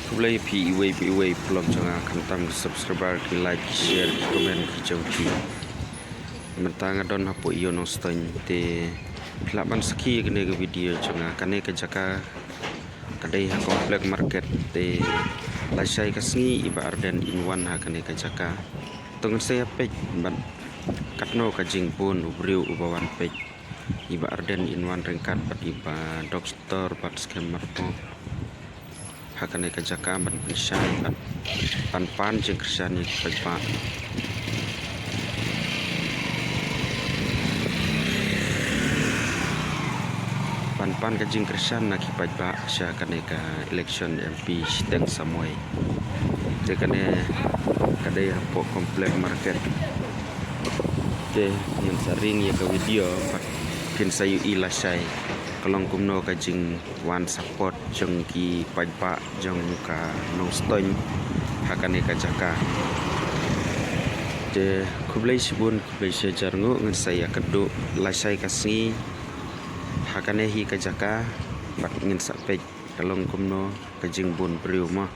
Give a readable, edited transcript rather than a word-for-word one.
Kulai PIWPIW pelom jangan kentam subscribe like share komen hijau ki mentang adon hapo iyo noston te laban ski kene ke video jangan kane ke jaka kadai ha komplek market te lasai kasni iba arden inwan ha kane ke jaka tong saya pek ban katno ka jingpun ubriu ubawan pek iba arden inwan ringkat pat iba doktor pat skemmer po hakane ka jaka ban pisai pan jeng kersani pagpa pan ka jeng kersan na ki pagpa sya kane ka election MP steng samoy te kane kadai po komplek market ke yang sering ya ka video pat kin sayu ilasai kalong kumno ka jing wan support jeng ki pagpa jeng ka no stoin hakane ka jaka te kublai sibun kublai sejar ngo ngan saya kedu lasai kasni hakane hi ka jaka bat ngin sapek kalong kumno ka jing bun priu ma